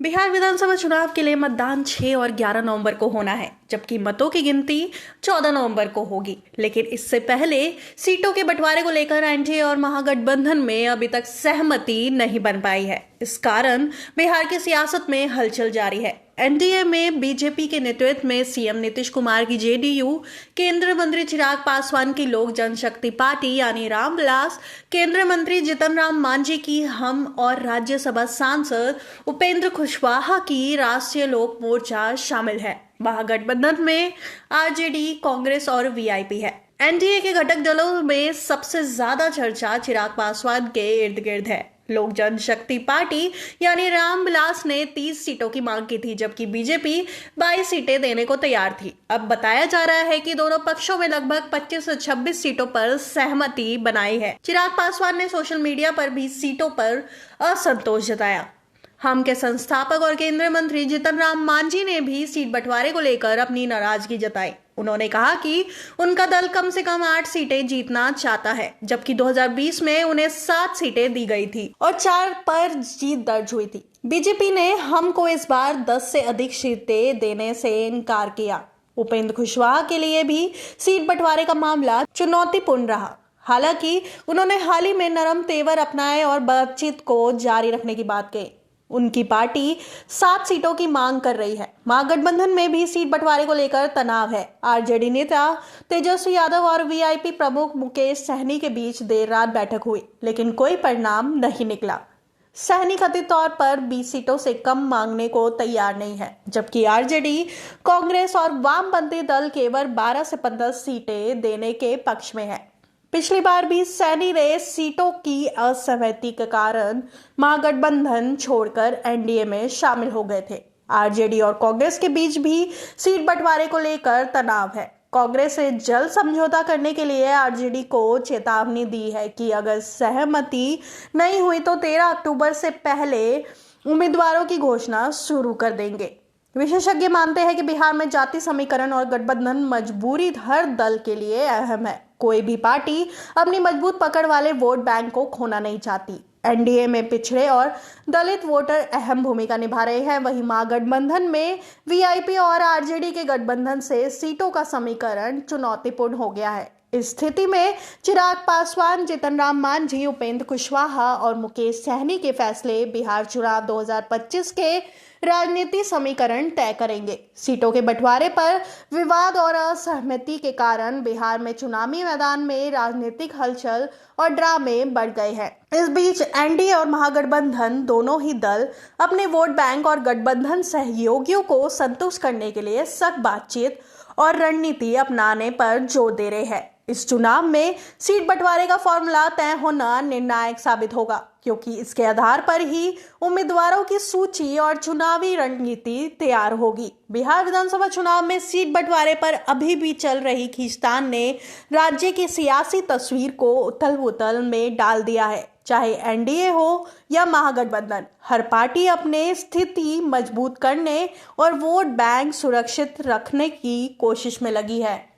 बिहार विधानसभा चुनाव के लिए मतदान 6 और 11 नवंबर को होना है, जबकि मतों की गिनती 14 नवंबर को होगी। लेकिन इससे पहले सीटों के बंटवारे को लेकर एनडीए और महागठबंधन में अभी तक सहमति नहीं बन पाई है। इस कारण बिहार की सियासत में हलचल जारी है। एनडीए में बीजेपी के नेतृत्व में सीएम नीतीश कुमार की जेडीयू, केंद्रीय मंत्री चिराग पासवान की लोक जनशक्ति पार्टी यानी रामविलास, केंद्रीय मंत्री जीतन राम मांझी की हम और राज्यसभा सांसद उपेंद्र कुशवाहा की राष्ट्रीय लोक मोर्चा शामिल है। महागठबंधन में आरजेडी, कांग्रेस और वीआईपी है। एनडीए के घटक दलों में सबसे ज्यादा चर्चा चिराग पासवान के इर्द गिर्द है। लोक जनशक्ति पार्टी यानी रामविलास ने 30 सीटों की मांग की थी, जबकि बीजेपी 22 सीटें देने को तैयार थी। अब बताया जा रहा है कि दोनों पक्षों में लगभग 25 से 26 सीटों पर सहमति बनाई है। चिराग पासवान ने सोशल मीडिया पर भी सीटों पर असंतोष जताया। हम के संस्थापक और केंद्रीय मंत्री जीतन राम मांझी ने भी सीट बंटवारे को लेकर अपनी नाराजगी जताई। उन्होंने कहा कि उनका दल कम से कम 8 सीटें जीतना चाहता है, जबकि 2020 में उन्हें 7 सीटें दी गई थी और 4 पर जीत दर्ज हुई थी। बीजेपी ने हमको इस बार 10 से अधिक सीटें देने से इनकार किया। उपेंद्र कुशवाहा के लिए भी सीट बंटवारे का मामला चुनौतीपूर्ण रहा। हालांकि उन्होंने हाल ही में नरम तेवर अपनाए और बातचीत को जारी रखने की बात कही। उनकी पार्टी 7 सीटों की मांग कर रही है। महागठबंधन में भी सीट बंटवारे को लेकर तनाव है। आरजेडी नेता तेजस्वी यादव और वीआईपी प्रमुख मुकेश सहनी के बीच देर रात बैठक हुई, लेकिन कोई परिणाम नहीं निकला। सहनी कथित तौर पर 20 सीटों से कम मांगने को तैयार नहीं है, जबकि आरजेडी, कांग्रेस और वामपंथी दल केवल 12 से 15 सीटें देने के पक्ष में है। पिछली बार भी सैनी ने सीटों की असहमति के कारण महागठबंधन छोड़कर एनडीए में शामिल हो गए थे। आरजेडी और कांग्रेस के बीच भी सीट बंटवारे को लेकर तनाव है। कांग्रेस से जल्द समझौता करने के लिए आरजेडी को चेतावनी दी है कि अगर सहमति नहीं हुई तो 13 अक्टूबर से पहले उम्मीदवारों की घोषणा शुरू कर देंगे। विशेषज्ञ मानते हैं कि बिहार में जाति समीकरण और गठबंधन मजबूरी हर दल के लिए अहम है। कोई भी पार्टी अपनी मजबूत पकड़ वाले वोट बैंक को खोना नहीं चाहती। एनडीए में पिछड़े और दलित वोटर अहम भूमिका निभा रहे हैं। वहीं महागठबंधन में वीआईपी और आरजेडी के गठबंधन से सीटों का समीकरण चुनौतीपूर्ण हो गया है। इस स्थिति में चिराग पासवान, जीतन राम मांझी, उपेंद्र कुशवाहा और मुकेश सहनी के फैसले बिहार चुनाव 2025 के राजनीति समीकरण तय करेंगे। सीटों के बंटवारे पर विवाद और असहमति के कारण बिहार में चुनावी मैदान में राजनीतिक हलचल और ड्रामे बढ़ गए हैं। इस बीच एनडीए और महागठबंधन दोनों ही दल अपने वोट बैंक और गठबंधन सहयोगियों को संतुष्ट करने के लिए सख्त बातचीत और रणनीति अपनाने पर जोर दे रहे हैं। इस चुनाव में सीट बंटवारे का फॉर्मूला तय होना निर्णायक साबित होगा, क्योंकि इसके आधार पर ही उम्मीदवारों की सूची और चुनावी रणनीति तैयार होगी। बिहार विधानसभा चुनाव में सीट बंटवारे पर अभी भी चल रही खींचतान ने राज्य की सियासी तस्वीर को उथल-पुथल में डाल दिया है। चाहे एनडीए हो या महागठबंधन, हर पार्टी अपने स्थिति मजबूत करने और वोट बैंक सुरक्षित रखने की कोशिश में लगी है।